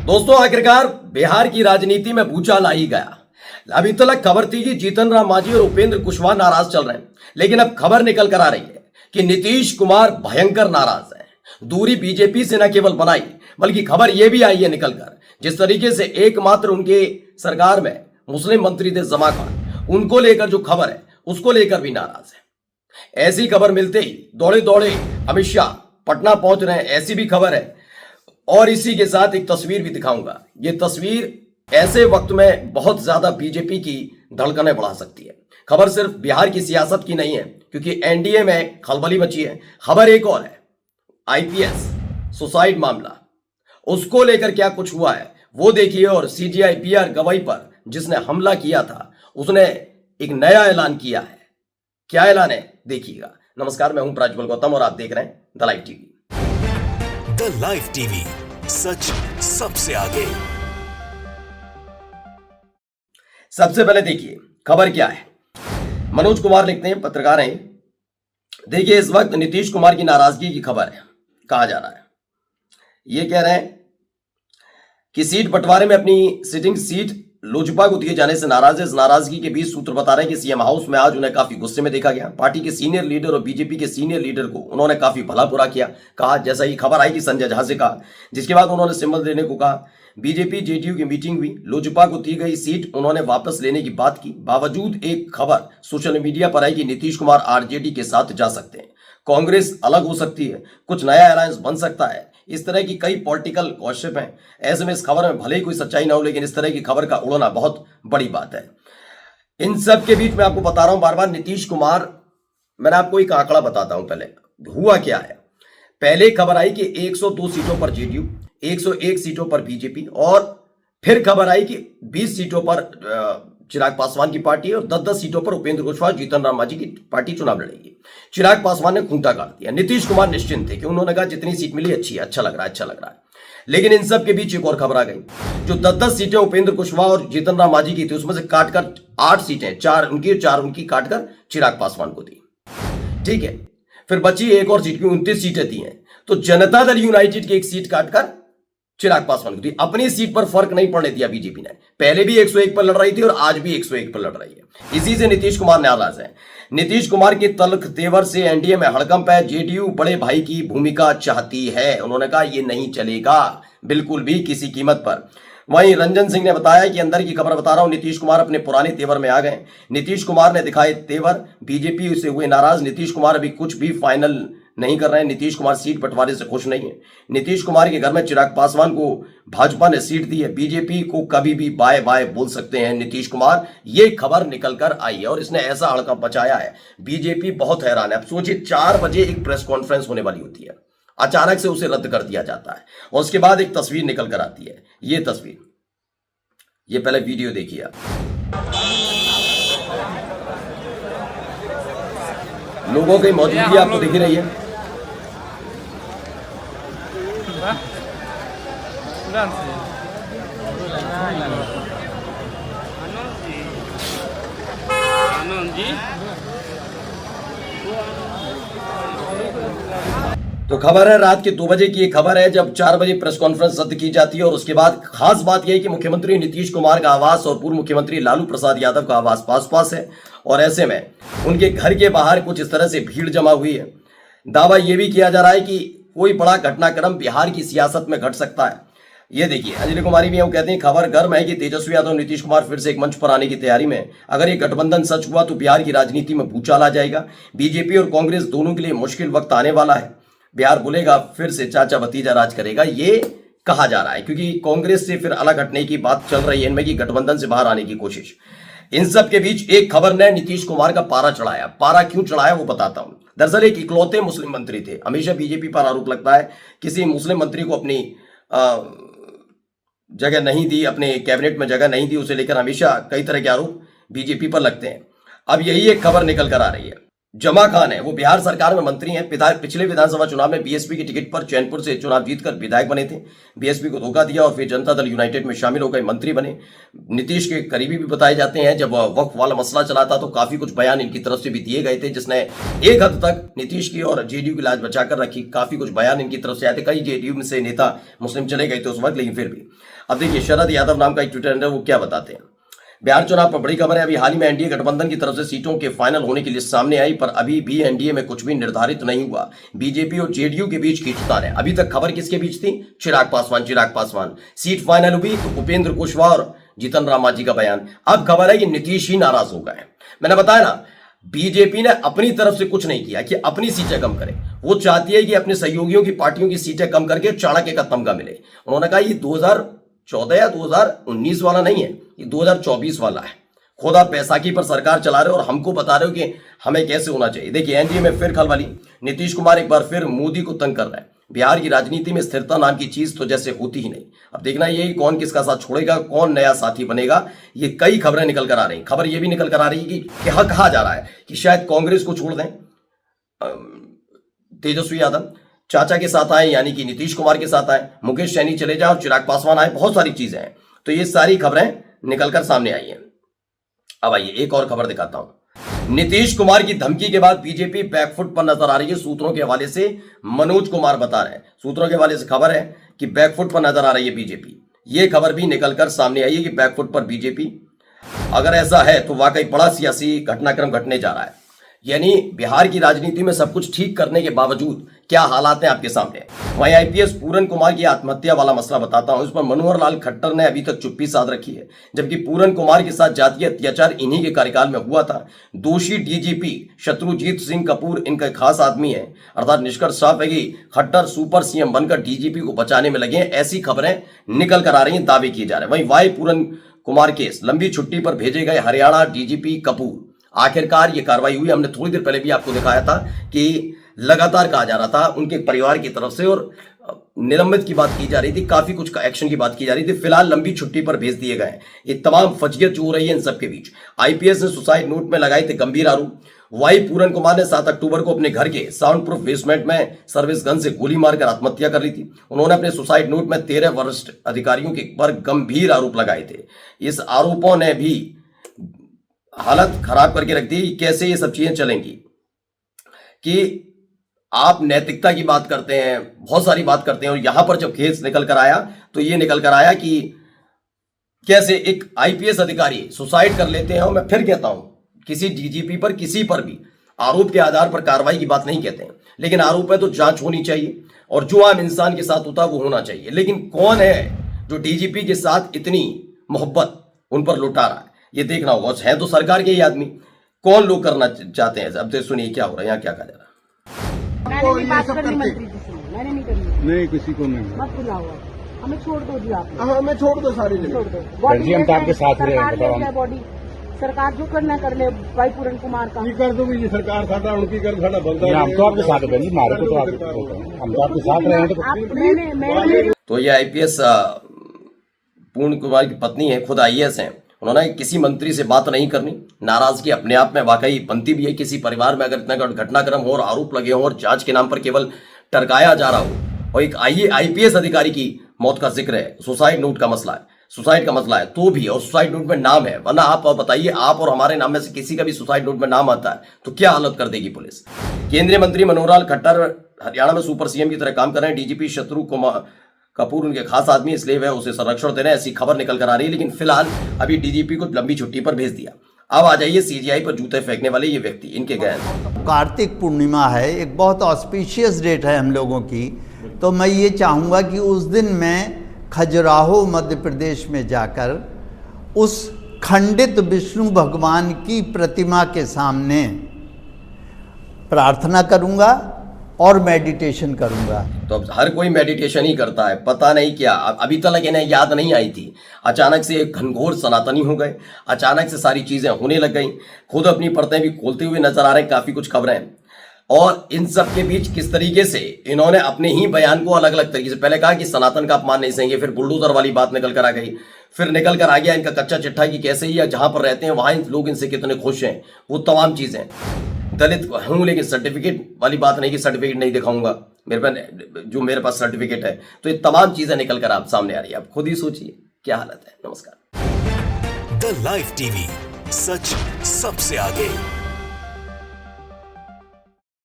दोस्तों, आखिरकार बिहार की राजनीति में भूचाल आ ही गया। अभी तक खबर थी कि जीतन राम मांझी और उपेंद्र कुशवाहा नाराज चल रहे हैं, लेकिन अब खबर निकल कर आ रही है कि नीतीश कुमार भयंकर नाराज है। दूरी बीजेपी से न केवल बनाई, बल्कि खबर यह भी आई है निकलकर, जिस तरीके से एकमात्र उनके सरकार में मुस्लिम मंत्री थे जमा खान, उनको लेकर जो खबर है उसको लेकर भी नाराज है। ऐसी खबर मिलते ही दौड़े दौड़े अमित शाह पटना पहुंच रहे हैं, ऐसी भी खबर है। और इसी के साथ एक तस्वीर भी दिखाऊंगा। ये तस्वीर ऐसे वक्त में बहुत ज्यादा बीजेपी की धड़कनें बढ़ा सकती है। खबर सिर्फ बिहार की सियासत की नहीं है, क्योंकि एनडीए में खलबली मची है। खबर एक और है, आईपीएस सुसाइड मामला, उसको लेकर क्या कुछ हुआ है वो देखिए। और सीजीआई पीआर गवाही पर जिसने हमला किया था, उसने एक नया ऐलान किया है। क्या ऐलान है देखिएगा। नमस्कार, मैं हूं प्राज्वल गौतम और आप देख रहे हैं the live TV. The live TV, सच सबसे आगे। सबसे पहले देखिए खबर क्या है। मनोज कुमार लिखते हैं, पत्रकार हैं। देखिए, इस वक्त नीतीश कुमार की नाराजगी की खबर है। कहा जा रहा है, ये कह रहे हैं कि सीट बंटवारे में अपनी सिटिंग सीट लोजपा को दिए जाने से नाराज है। इस नाराजगी के बीच सूत्र बता रहे हैं कि सीएम हाउस में आज उन्हें काफी गुस्से में देखा गया। पार्टी के सीनियर लीडर और बीजेपी के सीनियर लीडर को उन्होंने काफी भला बुरा किया। कहा, जैसा ही खबर आई कि संजय झा से कहा, जिसके बाद उन्होंने सिंबल देने को कहा। बीजेपी जेडीयू की मीटिंग हुई, लोजपा को दी गई सीट उन्होंने वापस लेने की बात की। बावजूद एक खबर सोशल मीडिया पर आई कि नीतीश कुमार आरजेडी के साथ जा सकते हैं, कांग्रेस अलग हो सकती है, कुछ नया अलायंस बन सकता है। इस तरह की कई पॉलिटिकल गॉसिप हैं। ऐसे में इस खबर में भले ही कोई सच्चाई ना हो, लेकिन इस तरह की खबर का उड़ना बहुत बड़ी बात है। इन सब के बीच में आपको बता रहा हूं बार बार, नीतीश कुमार, मैंने आपको एक आंकड़ा बताता हूं। पहले हुआ क्या है, पहले खबर आई कि 102 सीटों पर जेडीयू, 101 सीटों पर बीजेपी, और फिर खबर आई कि 20 सीटों पर चिराग पासवान की पार्टी और 10-10 सीटों पर उपेंद्र कुशवाहा, जीतन राम मांझी की पार्टी चुनाव लड़ेगी। चिराग पासवान ने खूंटा काट दिया। नीतीश कुमार निश्चिंत थे कि उन्होंने कहा जितनी सीट मिली अच्छी है, अच्छा लग रहा है, अच्छा लग रहा है। लेकिन इन सब के बीच एक और खबर आ गई, जो 10-10 सीटें उपेंद्र कुशवाहा और जीतन राम मांझी की थी, उसमें से काटकर 8 सीटें, 4 उनकी 4 उनकी काटकर चिराग पासवान को दी। ठीक है, फिर बची एक और सीट की 29 सीटें दी हैं, तो जनता दल यूनाइटेड की एक सीट काटकर चिराग पासवान को दी। अपनी सीट पर फर्क नहीं पड़ने दिया बीजेपी ने। पहले भी 101 पर लड़ रही थी और आज भी 101 पर लड़ रही है। इसी से नीतीश कुमार नाराज है। नीतीश कुमार के तल्ख तेवर से एनडीए में हड़कंप है। जेडीयू बड़े भाई की भूमिका चाहती है। उन्होंने कहा यह नहीं चलेगा बिल्कुल भी, किसी कीमत पर। वहीं रंजन सिंह ने बताया कि अंदर की खबर बता रहा हूं, नीतीश कुमार अपने पुराने तेवर में आ गए। नीतीश कुमार ने दिखाए तेवर, बीजेपी से हुए नाराज। नीतीश कुमार अभी कुछ भी फाइनल नहीं कर रहे हैं। नीतीश कुमार सीट बंटवारे से खुश नहीं है। नीतीश कुमार के घर में चिराग पासवान को भाजपा ने सीट दी है। बीजेपी को कभी भी बाय बाय बोल सकते हैं नीतीश कुमार। ये खबर निकल कर आई है और इसने ऐसा हड़कंप मचाया है, बीजेपी बहुत हैरान है। अब सोचिए, 4 बजे एक प्रेस कॉन्फ्रेंस होने वाली होती है, अचानक से उसे रद्द कर दिया जाता है और उसके बाद एक तस्वीर निकल कर आती है। ये तस्वीर, ये पहले वीडियो देखिए आप। लोगों की मौजूदगी आपको दिख रही है। तो खबर है रात के 2 बजे की। एक खबर है जब 4 बजे प्रेस कॉन्फ्रेंस रद्द की जाती है और उसके बाद खास बात यह है कि मुख्यमंत्री नीतीश कुमार का आवास और पूर्व मुख्यमंत्री लालू प्रसाद यादव का आवास पास पास है और ऐसे में उनके घर के बाहर कुछ इस तरह से भीड़ जमा हुई है। दावा यह भी किया जा रहा है कि कोई बड़ा घटनाक्रम बिहार की सियासत में घट सकता है। ये देखिए, अंजलि कुमारी भी हम कहते हैं खबर गर्म है कि तेजस्वी यादव नीतीश कुमार फिर से एक मंच पर आने की तैयारी में। अगर ये गठबंधन सच हुआ तो बिहार की राजनीति में भूचाल आ जाएगा। बीजेपी और कांग्रेस दोनों के लिए मुश्किल वक्त आने वाला है। बिहार बोलेगा फिर से चाचा भतीजा राज करेगा, ये कहा जा रहा है, क्योंकि कांग्रेस से फिर अलग हटने की बात चल रही है इनमें कि गठबंधन से बाहर आने की कोशिश। इन सब के बीच एक खबर ने नीतीश कुमार का पारा चढ़ाया। पारा क्यों चढ़ाया वो बताता हूं। दरअसल एक इकलौते मुस्लिम मंत्री थे। हमेशा बीजेपी पर आरोप लगता है किसी मुस्लिम मंत्री को अपनी जगह नहीं दी, अपने कैबिनेट में जगह नहीं दी, उसे लेकर हमेशा कई तरह के आरोप बीजेपी पर लगते हैं। अब यही एक खबर निकल कर आ रही है। जमा खान है, वो बिहार सरकार में मंत्री हैं। पिछले विधानसभा चुनाव में बीएसपी की टिकट पर चैनपुर से चुनाव जीतकर विधायक बने थे। बीएसपी को धोखा दिया और फिर जनता दल यूनाइटेड में शामिल हो गए, मंत्री बने। नीतीश के करीबी भी बताए जाते हैं। जब वक्फ वाला मसला चला था तो काफी कुछ बयान इनकी तरफ से भी दिए गए थे, जिसने एक हद तक नीतीश की और जेडीयू की लाज बचाकर रखी। काफी कुछ बयान इनकी तरफ से आए थे। कई जेडीयू में से नेता मुस्लिम चले गए थे उस वक्त, लेकिन फिर भी। अब देखिए, शरद यादव नाम का एक ट्विटर हैंडल, वो क्या बताते हैं। बिहार चुनाव पर बड़ी खबर है। अभी हाल ही में एनडीए गठबंधन की तरफ से सीटों के फाइनल होने की लिस्ट सामने आई, पर अभी भी एनडीए में कुछ भी निर्धारित नहीं हुआ। बीजेपी और जेडीयू के बीच खींचतान है। अभी तक खबर किसके बीच थी? चिराग पासवान। सीट फाइनल हुई तो उपेंद्र कुशवाहा और जीतन राम मांझी का बयान। अब खबर है कि नीतीश ही नाराज हो गए। मैंने बताया ना, बीजेपी ने अपनी तरफ से कुछ नहीं किया कि अपनी सीटें कम करे। वो चाहती है कि अपने सहयोगियों की पार्टियों की सीटें कम करके चाणक्य का तमगा मिले। उन्होंने कहा ये 2014 या 2019 वाला नहीं है, ये 2024 वाला है। खुद आप बैसाखी पर सरकार चला रहे हो और हमको बता रहे हो कि हमें कैसे होना चाहिए। देखिए, एनडीए में फिर खलबली। नीतीश कुमार एक बार फिर मोदी को तंग कर रहे हैं। बिहार की राजनीति में स्थिरता नाम की चीज तो जैसे होती ही नहीं। अब देखना यही कौन किसका साथ छोड़ेगा, कौन नया साथी बनेगा। ये कई खबरें निकल कर आ रही। खबर ये भी निकल कर आ रही है कि कहा जा रहा है कि शायद कांग्रेस को छोड़ दें तेजस्वी यादव, चाचा के साथ आए यानी कि नीतीश कुमार के साथ आए, मुकेश सैनी चले जाए और चिराग पासवान आए। बहुत सारी चीजें हैं, तो ये सारी खबरें निकलकर सामने आई हैं। अब आइए एक और खबर दिखाता हूं। नीतीश कुमार की धमकी के बाद बीजेपी बैकफुट पर नजर आ रही है। सूत्रों के हवाले से मनोज कुमार बता रहे हैं, सूत्रों के हवाले से खबर है कि बैकफुट पर नजर आ रही है बीजेपी। ये खबर भी निकलकर सामने आई है कि बैकफुट पर बीजेपी। अगर ऐसा है तो वाकई बड़ा सियासी घटनाक्रम घटने जा रहा है। यानी बिहार की राजनीति में सब कुछ ठीक करने के बावजूद क्या हालात हैं आपके सामने। वहीं आईपीएस पूरन कुमार की आत्महत्या वाला मसला बताता हूं। इस पर मनोहर लाल खट्टर ने अभी तक चुप्पी साध रखी है, जबकि पूरन कुमार के साथ जातीय अत्याचार इन्हीं के कार्यकाल में हुआ था। दोषी डीजीपी शत्रुजीत सिंह कपूर इनका खास आदमी है। अर्थात निष्कर्ष साफ है कि खट्टर सुपर सीएम बनकर डीजीपी को बचाने में लगे हैं। ऐसी खबरें निकल कर आ रही हैं, दावे किए जा रहे हैं। वहीं वाई पूरन कुमार केस, लंबी छुट्टी पर भेजे गए हरियाणा डीजीपी कपूर, आखिरकार ये कार्रवाई हुई। हमने थोड़ी देर पहले भी आपको दिखाया था कि लगातार कहा जा रहा था उनके परिवार की तरफ से, और निलंबित की बात की जा रही थी, काफी कुछ एक्शन की बात की जा रही थी। फिलहाल लंबी छुट्टी पर भेज दिए गए। ये तमाम फजियत जो हो रही है इन सबके बीच, आईपीएस ने सुसाइड नोट में लगाए थे गंभीर आरोप। वाई पूरन कुमार ने 7 अक्टूबर को अपने घर के साउंड प्रूफ बेसमेंट में सर्विस गन से गोली मारकर आत्महत्या कर ली थी। उन्होंने अपने सुसाइड नोट में 13 वरिष्ठ अधिकारियों के पर गंभीर आरोप लगाए थे। इस आरोपों ने भी हालत खराब करके रख दी। कैसे ये सब चीजें चलेंगी कि आप नैतिकता की बात करते हैं, बहुत सारी बात करते हैं, और यहां पर जब केस निकल कर आया तो ये निकल कर आया कि कैसे एक आईपीएस अधिकारी सुसाइड कर लेते हैं। और मैं फिर कहता हूं, किसी डीजीपी पर, किसी पर भी आरोप के आधार पर कार्रवाई की बात नहीं कहते हैं, लेकिन आरोप है तो जांच होनी चाहिए, और जो आम इंसान के साथ होता है वो होना चाहिए। लेकिन कौन है जो डीजीपी के साथ इतनी मोहब्बत उन पर लुटा रहा है, ये देखना होगा। है तो सरकार के ही आदमी, कौन लोग करना चाहते हैं। अब देखो सुनिए क्या हो रहा है, यहाँ क्या कहा जा रहा है। मैंने नहीं बात करनी मंत्री जी से, मैंने नहीं करनी। नहीं, किसी को नहीं। मत बुलाओ, हमें छोड़ दो जी। आप हमें छोड़ दो, सारी छोड़ दो। जी, हम तो आपके साथ ही रहेंगे, बताओ हम। बॉडी सरकार जो करना कर ले। भाई पूरन कुमार का कर दो ये सरकार साडा उनकी कर साडा बनता। हम तो आपके साथ हैं, मारे को तो हम तो आपके साथ रहे हैं। तो ये आईपीएस पूर्ण कुमार की पत्नी है, खुद आईएएस हैं। उन्होंने किसी मंत्री से बात नहीं करनी। नाराजगी अपने आप में वाकई बनती भी है। किसी परिवार में अगर इतना घटनाक्रम हो और आरोप लगे हो और जांच के नाम पर केवल टरकाया जा रहा हो, और एक आईपीएस अधिकारी की मौत का जिक्र है, सुसाइड नोट का मसला है, सुसाइड का मसला है, तो भी, और सुसाइड नोट में नाम है। वरना आप बताइए, आप और हमारे नाम में से किसी का भी सुसाइड नोट में नाम आता है तो क्या हालत कर देगी पुलिस। केंद्रीय मंत्री मनोहर लाल खट्टर हरियाणा में सुपर सीएम की तरह काम कर रहे हैं। डीजीपी शत्रु कुमार कपूर उनके खास आदमी, इसलिए वह उसे संरक्षण दे रहे हैं, ऐसी खबर निकल कर आ रही है। लेकिन फिलहाल अभी डीजीपी को लंबी छुट्टी पर भेज दिया। अब आ जाइए सीजीआई पर जूते फेंकने वाले ये व्यक्ति, इनके गए। कार्तिक पूर्णिमा है, एक बहुत ऑस्पिशियस डेट है हम लोगों की, तो मैं ये चाहूँगा कि उस दिन मैं खजुराहो मध्य प्रदेश में जाकर उस खंडित विष्णु भगवान की प्रतिमा के सामने प्रार्थना करूँगा और मेडिटेशन करूंगा। तो अब हर कोई मेडिटेशन ही करता है, पता नहीं क्या। अभी तक इन्हें याद नहीं आई थी, अचानक से एक घनघोर सनातनी हो गए, अचानक से सारी चीजें होने लग गई। खुद अपनी परतें भी खोलते हुए नजर आ रहे हैं, काफी कुछ खबरें। और इन सब के बीच किस तरीके से इन्होंने अपने ही बयान को अलग अलग तरीके से, पहले कहा कि सनातन का अपमान नहीं सहेंगे, फिर बुलडोजर वाली बात निकल कर आ गई, फिर निकल कर आ गया इनका कच्चा चिट्ठा कि कैसे ही जहां पर रहते हैं वहां लोग इनसे कितने खुश हैं, वो तमाम चीजें। दलित हूं लेकिन सर्टिफिकेट वाली बात नहीं कि सर्टिफिकेट नहीं दिखाऊंगा, मेरे पास सर्टिफिकेट है। तो ये तमाम चीजें निकल कर आप सामने आ रही है, आप खुद ही सोचिए क्या हालत है। नमस्कार। द लाइव टीवी, सच सबसे आगे।